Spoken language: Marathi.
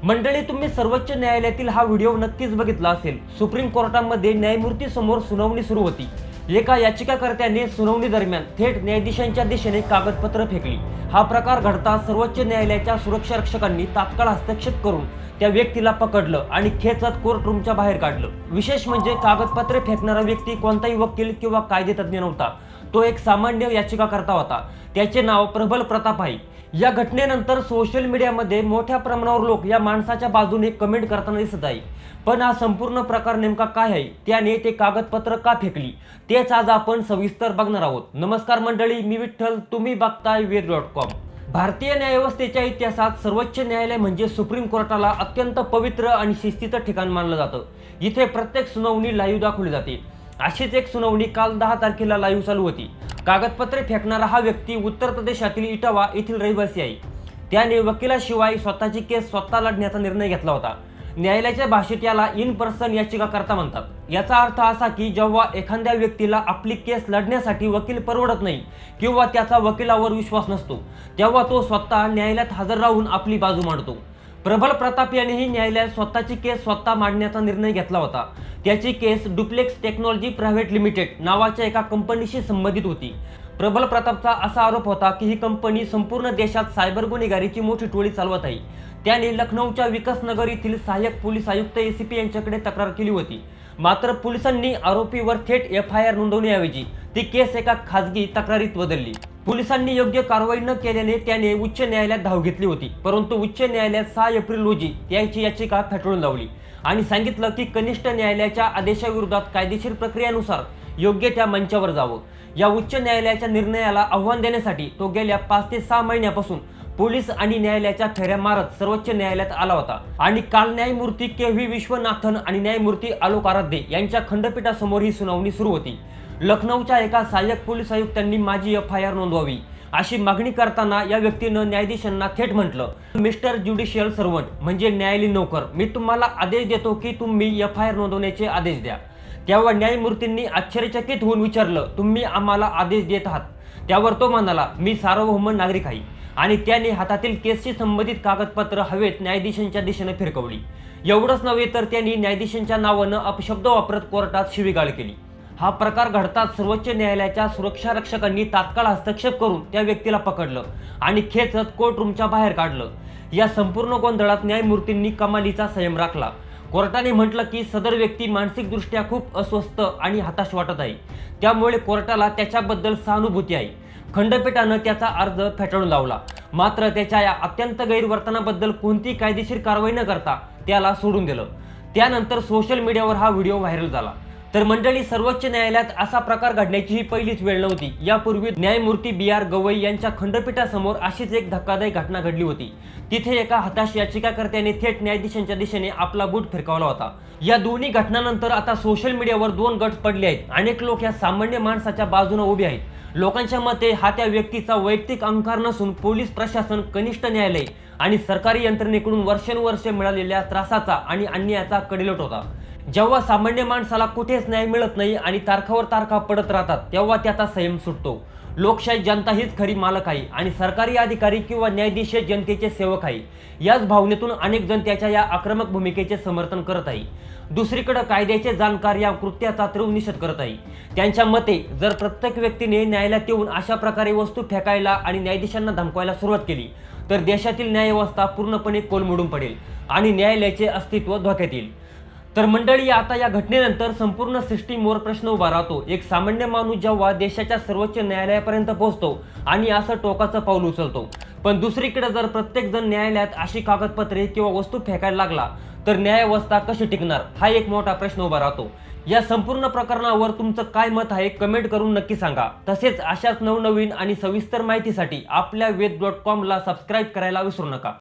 मंडळी, तुम्ही सर्वोच्च न्यायालयातील हा व्हिडिओ नक्कीच बघितला असेल। सुप्रीम कोर्टामध्ये न्यायमूर्ती समोर सुनावणी सुरू होती। एका याचिकाकर्त्याने सुनावणी दरम्यान थेट न्यायाधीशांच्या दिशेने कागदपत्र फेकली। हा प्रकार घडता सर्वोच्च न्यायालयाच्या सुरक्षा रक्षकांनी तात्काळ हस्तक्षेप करून त्या व्यक्तीला पकडलं आणि खेचत कोर्ट रूमच्या बाहेर काढलं। विशेष म्हणजे कागदपत्रे फेकणारा व्यक्ती कोणताही वकील किंवा कायदेतज्ञ नव्हता। तो एक सामान्य याचिकाकर्ता होता। त्याचे नाव प्रबल प्रताप आहे। या घटनेनंतर सोशल मीडियामध्ये मोठ्या प्रमाणावर लोक या माणसाच्या बाजूने कमेंट करताना दिसत आहे। पण हा संपूर्ण प्रकार नेमका काय आहे, त्याने ते कागदपत्र का फेकली, तेच आज आपण सविस्तर बघणार आहोत। नमस्कार मंडळी, मी विठ्ठल, तुम्ही बघताय वेद.com। भारतीय न्यायव्यवस्थेच्या इतिहासात सर्वोच्च न्यायालय म्हणजे सुप्रीम कोर्टाला अत्यंत पवित्र आणि शिस्तीचं ठिकाण मानलं जातं। इथे प्रत्येक सुनावणी लाईव्ह दाखवली जाते। अशीच एक सुनावणी काल 10 तारखेला लाईव्ह चालू होती। कागदपत्रे फेकणारा हा व्यक्ती उत्तर प्रदेशातील इटावा येथील रहिवासी आहे। त्याने वकिलाशिवाय स्वतःची केस स्वतः लढण्याचा निर्णय घेतला होता। न्यायालयाच्या भाषेत याला इन पर्सन याचिकाकर्ता म्हणतात। याचा अर्थ असा की जेव्हा एखाद्या व्यक्तीला आपली केस लढण्यासाठी वकील परवडत नाही किंवा त्याचा वकिलावर विश्वास नसतो, तेव्हा तो स्वतः न्यायालयात हजर राहून आपली बाजू मांडतो। प्रबल प्रताप यांनीही न्यायालयात स्वतःची केस स्वतः मांडण्याचा निर्णय घेतला होता। त्याची केस डुप्लेक्स टेक्नॉलॉजी प्रायव्हेट लिमिटेड नावाच्या एका कंपनीशी संबंधित होती। प्रबल प्रतापचा असा आरोप होता की ही कंपनी संपूर्ण देशात सायबर गुन्हेगारीची मोठी टोळी चालवत आहे। त्याने लखनौच्या विकासनगर येथील सहाय्यक पोलीस आयुक्त एसीपी यांच्याकडे तक्रार केली होती। मात्र पोलिसांनी आरोपीवर थेट एफआयआर नोंदवण्याऐवजी ती केस एका खासगी तक्रारीत बदलली। पोलिसांनी योग्य कारवाई न केल्याने त्याने उच्च न्यायालयात धाव घेतली होती। परंतु उच्च न्यायालयात 6 एप्रिल रोजी त्याची याचिका फेटाळून लावली आणि सांगितलं की कनिष्ठ न्यायालयाच्या आदेशाविरोधात कायदेशीर प्रक्रियेनुसार योग्य त्या मंचावर जावं। या उच्च न्यायालयाच्या निर्णयाला आव्हान देण्यासाठी तो गेल्या 5 ते 6 महिन्यापासून पोलीस आणि न्यायालयाच्या फेऱ्या मारत सर्वोच्च न्यायालयात आला होता। आणि काल न्यायमूर्ती के.व्ही. विश्वनाथन आणि न्यायमूर्ती आलोक आराध्य यांच्या खंडपीठासमोर ही सुनावणी सुरू होती। लखनौच्या एका सहाय्यक पोलीस आयुक्तांनी माझी एफआयआर नोंदवावी अशी मागणी करताना या व्यक्तीनं न्यायाधीशांना थेट म्हटलं, मिस्टर ज्युडिशियल सर्व्हंट म्हणजे न्यायालयीन नोकर, मी तुम्हाला आदेश देतो की तुम्ही एफआयआर नोंदवण्याचे आदेश द्या। तेव्हा न्यायमूर्तींनी आश्चर्यचकित होऊन विचारलं, तुम्ही आम्हाला आदेश देत आहात? त्यावर तो म्हणाला, मी सार्वभौम नागरिक आहे। आणि त्याने हातातील केसशी संबंधित कागदपत्र हवेत न्यायाधीशांच्या दिशेने फिरकवली। एवढंच नव्हे तर त्यांनी न्यायाधीशांच्या नावानं अपशब्द वापरत कोर्टात शिवीगाळ केली। हा प्रकार घडताच सर्वोच्च न्यायालयाच्या सुरक्षा रक्षकांनी तात्काळ हस्तक्षेप करून त्या व्यक्तीला पकडलं आणि खेचत कोर्ट रूमच्या बाहेर काढलं। या संपूर्ण गोंधळात न्यायमूर्तींनी कमालीचा संयम राखला। कोर्टाने म्हटलं की सदर व्यक्ती मानसिकदृष्ट्या खूप अस्वस्थ आणि हताश वाटत आहे, त्यामुळे कोर्टाला त्याच्याबद्दल सहानुभूती आहे। खंडपीठानं त्याचा अर्ज फेटाळून लावला। मात्र त्याच्या या अत्यंत गैरवर्तनाबद्दल कोणती कायदेशीर कारवाई न करता त्याला सोडून दिलं। त्यानंतर सोशल मीडियावर हा व्हिडिओ व्हायरल झाला। तर मंडळी, सर्वोच्च न्यायालयात असा प्रकार घडण्याची ही पहिलीच वेळ नव्हती। यापूर्वी न्यायमूर्ती बी.आर. गवई यांच्या खंडपीठासमोर अशीच एक धक्कादायक घटना घडली होती। तिथे एका हताश याचिकाकर्त्याने थेट न्यायाधीशांच्या दिशेने आपला बूट फिरकावला होता। या दोन्ही घटनांनंतर आता सोशल मीडियावर 2 गट पडले आहेत। अनेक लोक या सामान्य माणसाच्या बाजूने उभे आहेत। लोकांच्या मते हा त्या व्यक्तीचा वैयक्तिक अहंकार नसून पोलीस प्रशासन, कनिष्ठ न्यायालय आणि सरकारी यंत्रणेकडून वर्षानुवर्षे मिळालेल्या त्रासाचा आणि अन्यायाचा कडेलोट होता। जेव्हा सामान्य माणसाला कुठेच न्याय मिळत नाही आणि तारखावर तारखा पडत राहतात, तेव्हा त्याचा संयम सुटतो। लोकशाही जनता हीच खरी मालक आहे आणि सरकारी अधिकारी किंवा न्यायाधीश जनतेचे सेवक आहे। याच भावनेतून अनेक जण त्याच्या या आक्रमक भूमिकेचे समर्थन करत आहे। दुसरीकडे कायद्याचे जाणकार या कृत्याचा तीव्र निषेध करत आहे। त्यांच्या मते जर प्रत्येक व्यक्तीने न्यायालयात येऊन अशा प्रकारे वस्तू फेकायला आणि न्यायाधीशांना धमकावायला सुरुवात केली तर देशातील न्यायव्यवस्था पूर्णपणे कोलमडून पडेल आणि न्यायालयाचे अस्तित्व धोक्यात येईल। तर मंडळी, आता या घटनेनंतर संपूर्ण सिस्टीमवर प्रश्न उभा राहतो। एक सामान्य माणूस जेव्हा देशाच्या सर्वोच्च न्यायालयापर्यंत पोहोचतो आणि असं टोकाचं पाऊल उचलतो, पण दुसरीकडे जर प्रत्येक जण न्यायालयात अशी कागदपत्रे किंवा वस्तू फेकायला लागला तर न्यायव्यवस्था कशी टिकणार, हा एक मोठा प्रश्न उभा राहतो। या संपूर्ण प्रकरणावर तुमचं काय मत आहे कमेंट करून नक्की सांगा। तसेच अशाच नवनवीन आणि सविस्तर माहितीसाठी आपल्या वेद.com ला सबस्क्राईब करायला विसरू नका।